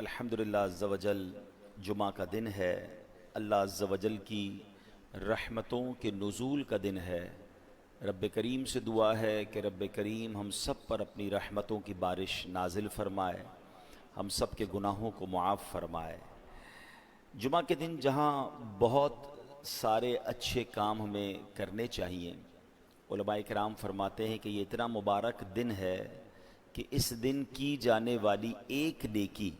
الحمدللہ عز و جل جمعہ کا دن ہے، اللہ عز و جل کی رحمتوں کے نزول کا دن ہے۔ رب کریم سے دعا ہے کہ رب کریم ہم سب پر اپنی رحمتوں کی بارش نازل فرمائے، ہم سب کے گناہوں کو معاف فرمائے۔ جمعہ کے دن جہاں بہت سارے اچھے کام ہمیں کرنے چاہیے، علماء کرام فرماتے ہیں کہ یہ اتنا مبارک دن ہے کہ اس دن کی جانے والی ایک نیکی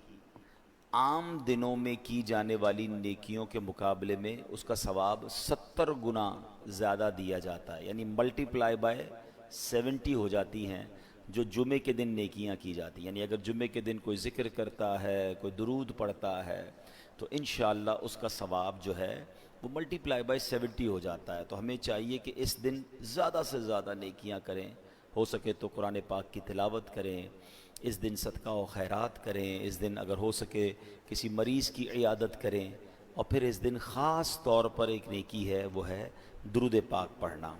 عام دنوں میں کی جانے والی نیکیوں کے مقابلے میں اس کا ثواب 70 گنا زیادہ دیا جاتا ہے، یعنی ملٹی پلائی بائی 70 ہو جاتی ہیں جو جمعے کے دن نیکیاں کی جاتی ہیں۔ یعنی اگر جمعے کے دن کوئی ذکر کرتا ہے، کوئی درود پڑھتا ہے، تو انشاءاللہ اس کا ثواب جو ہے وہ ملٹی پلائی بائی 70 ہو جاتا ہے۔ تو ہمیں چاہیے کہ اس دن زیادہ سے زیادہ نیکیاں کریں، ہو سکے تو قرآن پاک کی تلاوت کریں، اس دن صدقہ و خیرات کریں، اس دن اگر ہو سکے کسی مریض کی عیادت کریں، اور پھر اس دن خاص طور پر ایک نیکی ہے، وہ ہے درود پاک پڑھنا،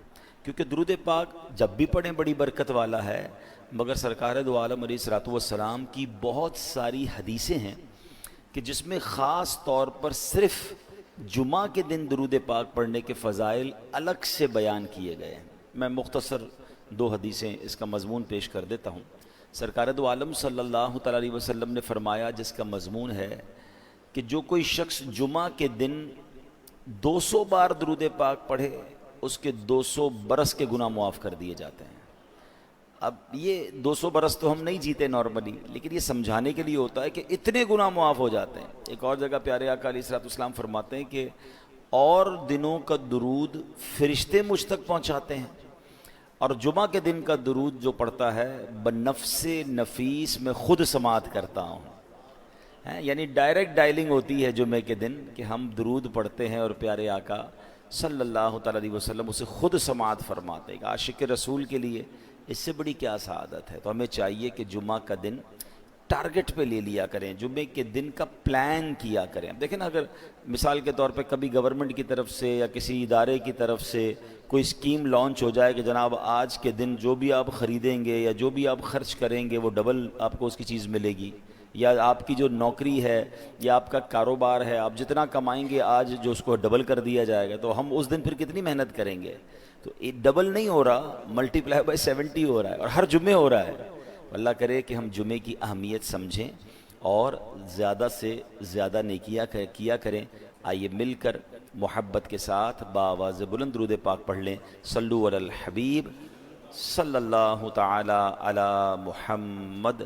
کیونکہ درود پاک جب بھی پڑھیں بڑی برکت والا ہے، مگر سرکار دو عالم علیہ الصلوۃ والسلام کی بہت ساری حدیثیں ہیں کہ جس میں خاص طور پر صرف جمعہ کے دن درود پاک پڑھنے کے فضائل الگ سے بیان کیے گئے ہیں۔ میں مختصر 2 حدیثیں اس کا مضمون پیش کر دیتا ہوں۔ سرکار دو عالم صلی اللہ تعالیٰ علیہ وسلم نے فرمایا، جس کا مضمون ہے کہ جو کوئی شخص جمعہ کے دن 200 بار درود پاک پڑھے، اس کے 200 برس کے گناہ معاف کر دیے جاتے ہیں۔ اب یہ 200 برس تو ہم نہیں جیتے نارملی، لیکن یہ سمجھانے کے لیے ہوتا ہے کہ اتنے گناہ معاف ہو جاتے ہیں۔ ایک اور جگہ پیارے آقا علیہ الصلوۃ والسلام فرماتے ہیں کہ اور دنوں کا درود فرشتے مجھ تک پہنچاتے ہیں، اور جمعہ کے دن کا درود جو پڑھتا ہے بنفس نفیس میں خود سماعت کرتا ہوں۔ یعنی ڈائریکٹ ڈائلنگ ہوتی ہے جمعے کے دن کہ ہم درود پڑھتے ہیں اور پیارے آقا صلی اللہ تعالیٰ علیہ وسلم اسے خود سماعت فرماتے ہیں۔ عاشق رسول کے لیے اس سے بڑی کیا سعادت ہے۔ تو ہمیں چاہیے کہ جمعہ کا دن ٹارگٹ پہ لے لیا کریں، جمعے کے دن کا پلان کیا کریں۔ دیکھیں نا، اگر مثال کے طور پہ کبھی گورنمنٹ کی طرف سے یا کسی ادارے کی طرف سے کوئی اسکیم لانچ ہو جائے کہ جناب آج کے دن جو بھی آپ خریدیں گے یا جو بھی آپ خرچ کریں گے وہ ڈبل آپ کو اس کی چیز ملے گی، یا آپ کی جو نوکری ہے یا آپ کا کاروبار ہے، آپ جتنا کمائیں گے آج جو اس کو ڈبل کر دیا جائے گا، تو ہم اس دن پھر کتنی محنت کریں گے؟ تو ڈبل نہیں ہو رہا، ملٹی پلائی بائی 70 ہو رہا ہے، اور ہر جمعے ہو رہا ہے۔ اللہ کرے کہ ہم جمعے کی اہمیت سمجھیں اور زیادہ سے زیادہ نیکیاں کیا کریں۔ آئیے مل کر محبت کے ساتھ بآواز بلند درود پاک پڑھ لیں۔ صلو علی الحبیب صلی اللہ تعالی علی محمد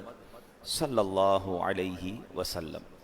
صلی اللہ علیہ وسلم۔